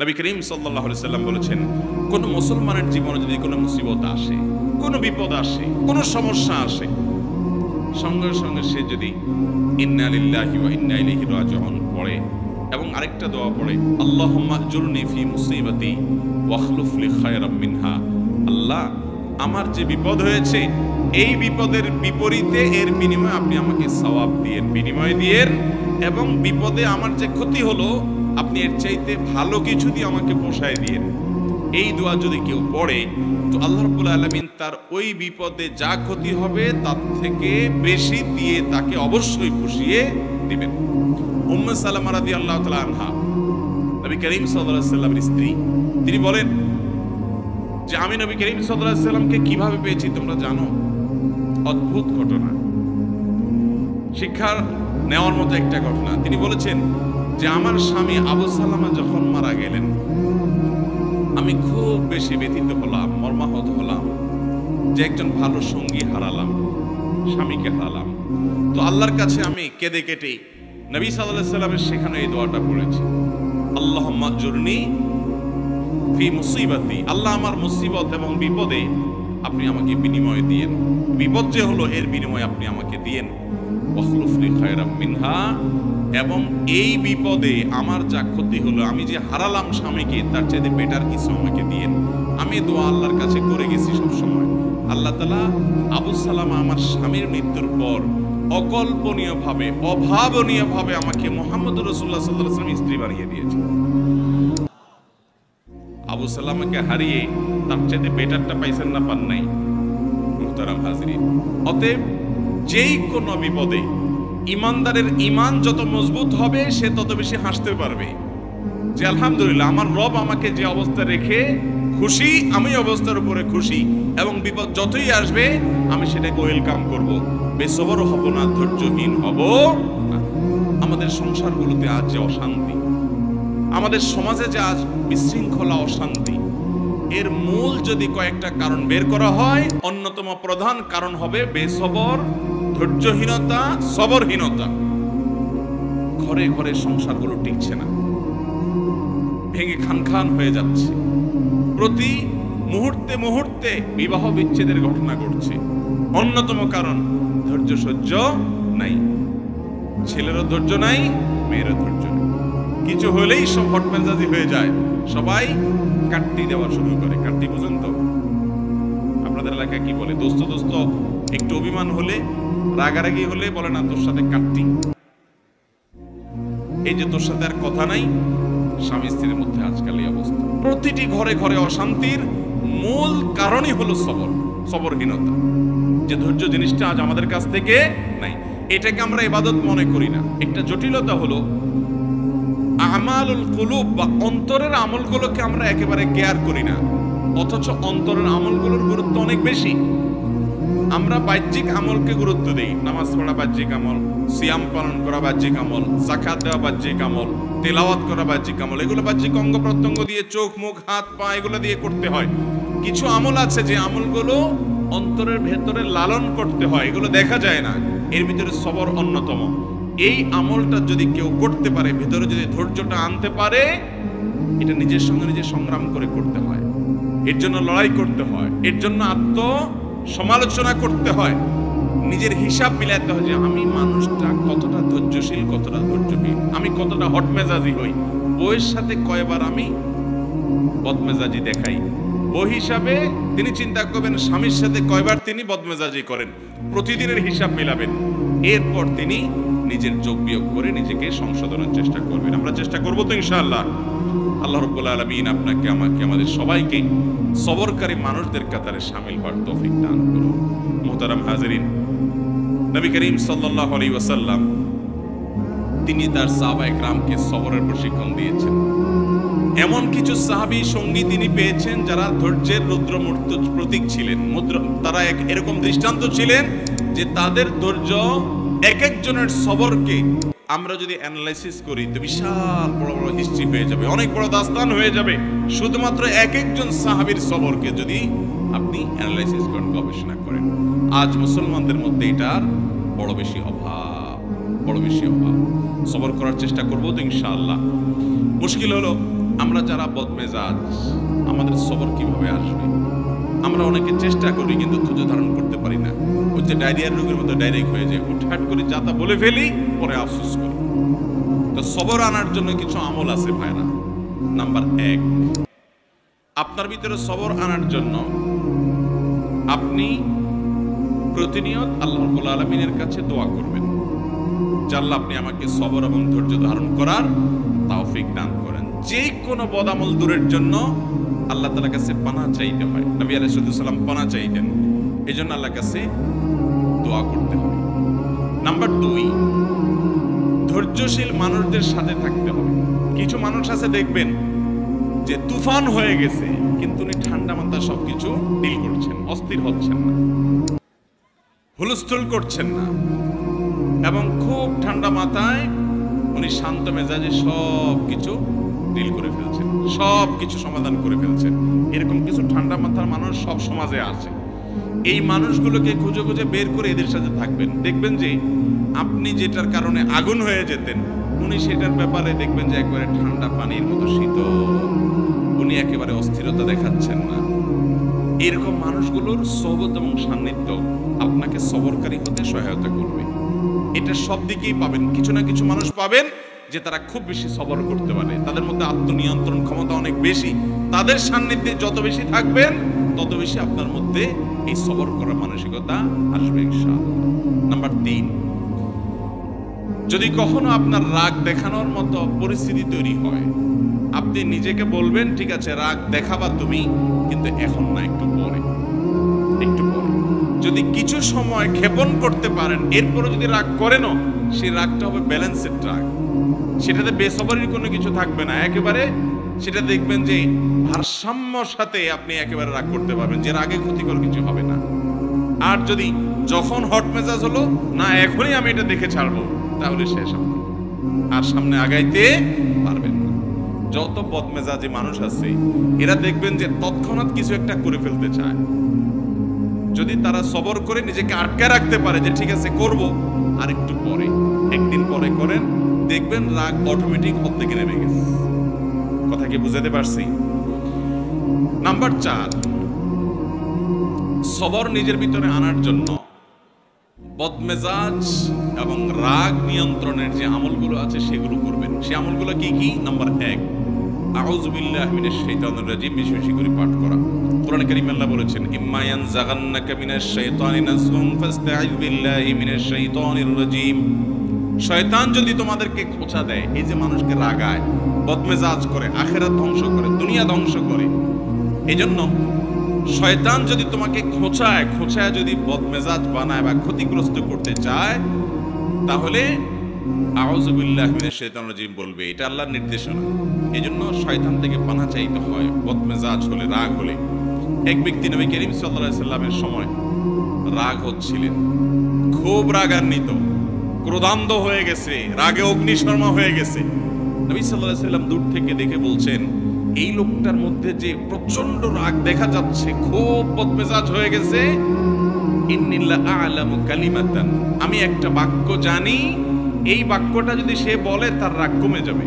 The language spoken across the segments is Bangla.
নবী করিম সাল্লাল্লাহু আলাইহি সাল্লাম বলেছেন, কোন মুসলমানের জীবনে যদি কোনো মুসিবত আসে, কোনো বিপদ আসে, কোনো সমস্যা আসে, সঙ্গে সঙ্গে সে যদি ইন্না লিল্লাহি ওয়া ইন্না ইলাইহি রাজিউন পড়ে এবং আরেকটা দোয়া পড়ে, আল্লাহুম্মা আজুরনি ফি মুসিবাতি ওয়াখলুফ লি খায়রাম মিনহা, আল্লাহ আমার যে বিপদ হয়েছে এই বিপদের বিপরীতে এর বিনিময়ে আপনি আমাকে সওয়াব দিয়েন, বিনিময় দিয়েন, এবং বিপদে আমার যে ক্ষতি হলো আপনি এর চাইতে ভালো কিছু দিয়ে আমাকে পোষায় দিয়েন। এই দোয়া যদি কেউ পড়ে তো আল্লাহ রাব্বুল আলামিন তার ওই বিপদে যা ক্ষতি হবে তার থেকে বেশি দিয়ে তাকে অবশ্যই পুষিয়ে দিবেন। উম্মে সালামা রাদিয়াল্লাহু তাআলা আনহা, নবী করিম সাল্লাল্লাহু আলাইহি সাল্লামের স্ত্রী, তিনি বলেন যে আমি নবী করিম সাল্লাল্লাহু আলাইহি সাল্লামকে কিভাবে পেয়েছি তোমরা জানো? অদ্ভুত ঘটনা, শিক্ষা নেওয়ার মতো একটা ঘটনা। তিনি বলেছেন যে আমার স্বামী আবু সালামা যখন মারা গেলেন আমি খুব বেশি ব্যথিত হলাম, মর্মাহত হলাম যে একজন ভালো সঙ্গী হারালাম, স্বামীকে হারালাম। তো আল্লাহর কাছে আমি কেঁদে কেটে নবী সাল্লাল্লাহু আলাইহি সাল্লামের সেখানে এই দোয়াটা পড়েছি, আল্লাহুম্মা আজুরনি ফি মুসিবাতি, আল্লাহ আমার মুসিবত এবং বিপদে আপনি আমাকে বিনিময় দিয়েন, বিপদ যে হলো এর বিনিময় আপনি আমাকে দিয়েন, ওয়াখলুফ লি খায়রাম মিনহা, এবং এই বিপদে আমার যা ক্ষতি হলো, আমি যে হারালাম স্বামীকে, তার চাইতে বেটার কিছু আমাকে দিয়েন। আমি দোয়া আল্লাহর কাছে করে গেছি সব সময়। আল্লাহ তাআলা আবু সালামা আমার স্বামীর মৃত্যুর পর অকল্পনীয়ভাবে, অভাবনীয়ভাবে আমাকে মুহাম্মদ রাসূলুল্লাহ সাল্লাল্লাহু আলাইহি ওয়াসাল্লাম স্ত্রী বানিয়ে দিয়েছে। আবু সালামাকে হারিয়ে তার চাইতে বেটারটা পাইছেন না, পান নাই? মুহতারাম হাজিরিন, অতএব যেই কোনো বিপদে ইমানদারের ইমান যত মজবুত হবে সে তত বেশি হাসতে পারবে যে আলহামদুলিল্লাহ আমার রব আমাকে যে অবস্থা রেখে খুশি, আমি অবস্থার উপরে খুশি, এবং বিপদ যতই আসবে আমি সেটাকে ওয়েলকাম করব, বেসবর হব না, ধৈর্যহীন হব না। আমাদের সংসারগুলোতে আজ যে অশান্তি, আমাদের সমাজে যে আজ বিশৃঙ্খলা, অশান্তি, এর মূল যদি কয়েকটা কারণ বের করা হয়, অন্যতম প্রধান কারণ হবে বেসবর, ধৈর্যহীনতা, সবরহীনতা। ঘরে ঘরে সংসারগুলো টিকছে না, ভেঙে খান খান হয়ে যাচ্ছে, প্রতি মুহূর্তে মুহূর্তে বিবাহ বিচ্ছেদের ঘটনা ঘটছে। অন্যতম কারণ ধৈর্য সহ্য নাই, ছেলেরও ধৈর্য নাই, মেয়েরও ধৈর্য নেই, কিছু হলেই সব হটমেজাজি হয়ে যায়, সবাই কাট্টি দেওয়া শুরু করে। কাট্টি বুঝেন তো? আপনাদের এলাকায় কি বলে? দোস্ত দোস্ত একটু অভিমান হলে, রাগারাগি হলে বলে না তোর সাথে কাট্টি, এই যে তোর সাথে আর কথা নাই। স্বামী স্ত্রীর মধ্যে আজকাল এই অবস্থা, প্রতিটি ঘরে ঘরে অশান্তির মূল কারণই হলো সবরহীনতা, যে ধৈর্য জিনিসটা আজ আমাদের কাছ থেকে নাই। এটাকে আমরা ইবাদত মনে করি না। একটা জটিলতা হলো আমালুল কুলুব বা অন্তরের আমলগুলোকে আমরা একেবারে কেয়ার করি না, অথচ অন্তরের আমলগুলোর গুরুত্ব অনেক বেশি। আমরা বাহ্যিক আমলকে গুরুত্ব দেই, নামাজ পড়া বাহ্যিক আমল, সিয়াম পালন করা বাহ্যিক আমল, যাকাত দেওয়া বাহ্যিক আমল, তেলাওয়াত করা বাহ্যিক আমল, এগুলো বাহ্যিক অঙ্গ প্রত্যঙ্গ দিয়ে, চোখ মুখ হাত পা এগুলো দিয়ে করতে হয়। কিছু আমল আছে যে আমলগুলো অন্তরের ভেতরে লালন করতে হয়, এগুলো দেখা যায় না, এর ভিতরে সবর অন্যতম। এই আমলটা যদি কেউ করতে পারে, ভেতরে যদি ধৈর্যটা আনতে পারে, এটা নিজের সঙ্গে নিজে সংগ্রাম করে করতে হয়, এর জন্য লড়াই করতে হয়, এর জন্য সমালোচনা করতে হয়, নিজের হিসাব মিলাতে হয় যে আমি মানুষটা কতটা ধৈর্যশীল, কতটা ধৈর্যহীন, আমি কতটা হটমেজাজি হই, বউয়ের সাথে কয়বার আমি বদমেজাজি দেখাই। ওই হিসাবে তিনি চিন্তা করবেন স্বামীর সাথে কয়বার তিনি বদমেজাজি করেন, প্রতিদিনের হিসাব মিলাবেন, এরপর তিনি নিজের যোগ বিয়োগ করে নিজেকে সংশোধনের চেষ্টা করবেন। আমরা চেষ্টা করবো তো ইনশাআল্লাহ। আল্লাহ রাব্বুল আলামিন আপনাকে, আমাকে, আমাদের সবাইকে সবরকারী মানুষদের কাতারে শামিল হওয়ার তৌফিক দান করুন। মুহতারাম হাজিরিন, নবী করিম সাল্লাল্লাহু আলাইহি ওয়াসাল্লাম তিনি তার সাহাবায়ে কেরামকে সবরের প্রশিক্ষণ দিয়েছেন। এমন কিছু সাহাবী সঙ্গী তিনি পেয়েছেন যারা ধৈর্যের রুদ্রমূর্ত প্রতীক ছিলেন, তারা এরকম দৃষ্টান্ত ছিলেন যে তাদের ধৈর্য, এক একজনের সবরকে আমরা যদি অ্যানালাইসিস করি তো বিশাল বড় বড় হিস্ট্রি হয়ে যাবে, অনেক বড় দাস্তান হয়ে যাবে, শুধুমাত্র এক একজন সাহাবীর সবরকে যদি আপনি অ্যানালাইসিস করেন, গবেষণা করেন। আজ মুসলমানদের মধ্যে এটার বড় বেশি অভাব। সবর করার চেষ্টা করবো তো ইনশাআল্লাহ। মুশকিল হলো আমরা যারা বদমেজাজ, আমাদের সবর কিভাবে আসবে? আমরা অনেকে চেষ্টা করি কিন্তু ধৈর্য ধারণ করতে পারি না। ওই যে ডায়রিয়ার রোগের মতো ডাইরেক্ট হয়ে যায়, হুটহাট করে যাতা বলে ফেলি, পরে আফসোস করি। তো সবর আনার জন্য কিছু আমল আছে ভাইরা। নাম্বার 1, আপনার ভিতরে সবর আনার জন্য আপনি প্রতিনিয়ত আল্লাহ রাব্বুল আলামিনের কাছে দোয়া করবেন, আল্লাহ আপনি আমাকে সবর এবং ধৈর্য ধারণ করার তৌফিক দান করেন। যে কোনো বদামল দূরের জন্য আল্লাহ তাআলার কাছে পানাহ চাইতে হয়। নবী আলাইহিস সালাম পানাহ চাইতেন, এই জন্য আল্লাহর কাছে দোয়া করতে হবে। নাম্বার 2, ধৈর্যশীল মানুষদের সাথে থাকতে হবে। কিছু মানুষ আছে দেখবেন যে তুফান হয়ে গেছে, কিন্তু উনি ঠান্ডা মাথায় সবকিছু ডিল করছেন, অস্থির হচ্ছেন না, হুলস্থুল করছেন না, এবং খুব ঠান্ডা মাথায় উনি শান্ত মেজাজে সব কিছু ডিল করে ফেলছেন, সব কিছু সমাধান করে ফেলছেন। এরকম কিছু ঠান্ডা মাথার মানুষ সব সমাজে আছে। এই মানুষগুলোকে খুঁজে খুঁজে বের করে এদের সাথে থাকবেন। দেখবেন যে আপনি যেটার কারণে আগুন হয়ে যেতেন, উনি সেটার ব্যাপারে দেখবেন যে একবারে ঠান্ডা পানির মতো শীতল, উনি একেবারে অস্থিরতা দেখাচ্ছেন না। এরকম মানুষগুলোর সোহবত এবং সান্নিধ্য আপনাকে সবরকারী হতে সহায়তা করবে। এটা সব দিকেই পাবেন। কিছু না কিছু মানুষ পাবেন যে তারা খুব বেশি সবর করতে পারে, তাদের মধ্যে আত্মনিয়ন্ত্রণ ক্ষমতা অনেক বেশি। তাদের সান্নিধ্যে যত বেশি থাকবেন তত বেশি আপনার মধ্যে এই সবর করার মানসিকতা আসবে ইনশাআল্লাহ। নাম্বার 3, যদি কখনো আপনার রাগ দেখানোর মতো পরিস্থিতি তৈরি হয়, আপনি নিজেকে বলবেন ঠিক আছে রাগ দেখাবা তুমি, কিন্তু এখন না, একটু পরে, একটু পরে। যদি কিছু সময় ক্ষেপণ করতে পারেন, এরপরে যদি রাগ করেনও, সেই রাগটা হবে ব্যালেন্সের রাগ, সেটাতে বেসবরির কোনো কিছু থাকবে না। একেবারে সেটা দেখবেন যে ভারসাম্যর সাথে আপনি একেবারে রাগ করতে পারবেন, যে রাগে ক্ষতিকর কিছু হবে না। আর যদি যখন হট মেজাজ হলো না, এখনই আমি এটা দেখে ছাড়বো, তাহলে শেষ হবে, আর সামনে আগাইতে পারবেন না। যত বদমেজাজি মানুষ আছে এরা দেখবেন যে তৎক্ষণাৎ কিছু একটা করে ফেলতে চায়। যদি তারা সবর করে নিজেকে আটকে রাখতে পারে যে ঠিক আছে করব, আর একটু পরে, একদিন পরে করেন, দেখবেন রাগ অটোমেটিক অর্ধেকে নেমে গেছে। কথা কি বুঝাতে পারছি? নাম্বার 4, সবর নিজের ভিতরে আনার জন্য বদমেজাজ এবং রাগ নিয়ন্ত্রণের যে আমলগুলো আছে সেগুলো করবেন। সে আমলগুলো কি কি? নাম্বার 1, আউযু বিল্লাহি মিনাশ শাইতানির রাজিম, বেশি বেশি করে পাঠ করা। কোরআনে কারীমে আল্লাহ বলেছেন ইম্মা ইয়ানজাগান্নাকা মিনাশ শাইতানি নাযগুন ফাসতাইয বিল্লাহি মিনাশ শাইতানির রাজিম। শয়তান যদি তোমাদেরকে খোঁচা দেয়, এই যে মানুষকে রাগায়, বদমেজাজ করে, আখিরাত ধ্বংস করে, দুনিয়া ধ্বংস করে, এজন্য শয়তান যদি তোমাকে খোঁচায় যদি বদমেজাজ বানায় বা ক্ষতিগ্রস্ত করতে চায়, তাহলে আউযু বিল্লাহি মিনাশ শাইতানির রাজিম বলবে। এটা আল্লাহর নির্দেশনা। এজন্য শয়তান থেকে পানাহ চাইতে হয় বদমেজাজ হলে, রাগ হলে। এক ব্যক্তি নবী করিম সাল্লাল্লাহু আলাইহি সাল্লামের সময় রাগ হচ্ছিলেন, খুব রাগান্বিত, ক্রোধান্ধ হয়ে গেছে, রাগে অগ্নিশর্মা হয়ে গেছে। নবী সাল্লাল্লাহু আলাইহি সাল্লাম দূর থেকে দেখে বলছেন এই লোকটার মধ্যে যে প্রচন্ড রাগ দেখা যাচ্ছে, খুব বদমেজাজ হয়ে গেছে, ইন্নী লা আ'লামু কালিমাতান, আমি একটা বাক্য জানি, এই বাক্যটা যদি সে বলে তার রাগ কমে যাবে।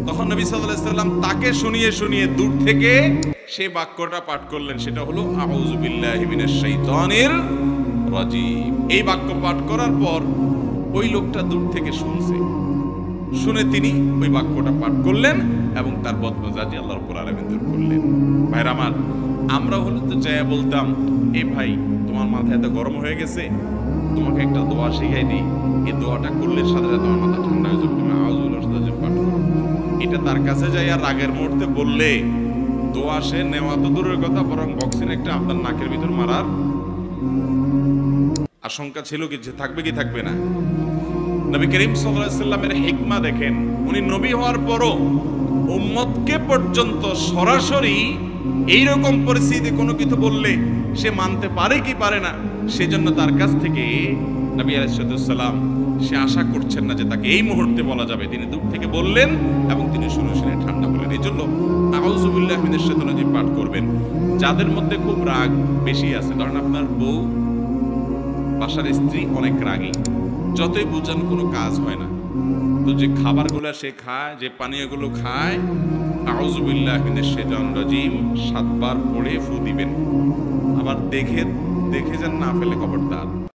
তখন নবী সাল্লাল্লাহু আলাইহি সাল্লাম তাকে শুনিয়ে শুনিয়ে দূর থেকে সেই বাক্যটা পাঠ করলেন, সেটা হলো আউযু বিল্লাহি মিনাশ শাইতানির রাজিম। এই বাক্য পাঠ করার পর ওই লোকটা দূর থেকে শুনে তিনি ওই বাক্যটা পাঠ করলেন এবং তার বদমেজাজি আল্লাহ রাব্বুল আলামিন দূর করলেন। ভাইরা আমার, আমরা হলে তো চাইয়া বলতাম এ ভাই তোমার মাথা এত গরম হয়ে গেছে, তোমাকে একটা দোয়া শিখাই দিই, এই দোয়াটা করলে সাথে সাথে তোমার মাথা ঠান্ডা হয়ে যাবে, তুমি আউযু বিল্লাহি মিনাশ শাইতানির রাজিম পাঠ করো। এটা তার কাছে যাইয়া রাগের মুহূর্তে বললে দোয়া সে নেওয়া তো দূরের কথা, বরং বক্সিন একটা আপনার নাকের ভিতর মারার আশঙ্কা ছিল, কি থাকবে কি থাকবে না। নবী করিম সাল্লাল্লাহু আলাইহি সাল্লামের হিকমা দেখেন, উনি নবী হওয়ার পরও উম্মতকে পর্যন্ত সরাসরি এইরকম পরিস্থিতিতে কোনো কিছু বললে সে মানতে পারে কি পারে না, সেজন্য তার কাছ থেকে নবী আলাইহিস সালাম সে আশা করছেন না যে তাকে এই মুহূর্তে বলা যাবে, তিনি দূর থেকে বললেন এবং তিনি শুনে শুনে ঠান্ডা হলেন। এই জন্য আউযু বিল্লাহি মিনাশ শাইতানির রাজিম পাঠ করবেন। যাদের মধ্যে খুব রাগ বেশি আছে, ধরেন আপনার বউ, বাসার স্ত্রী অনেক রাগী, যতই বুঝান কোনো কাজ হয় না, তো যে খাবারগুলো সে খায়, যে পানীয়গুলো খায়, আউযু বিল্লাহি মিনাশ শাইতানির রাজিম 7 বার পড়ে ফু দিবেন। আবার দেখে যেন না ফেলে খবরদার।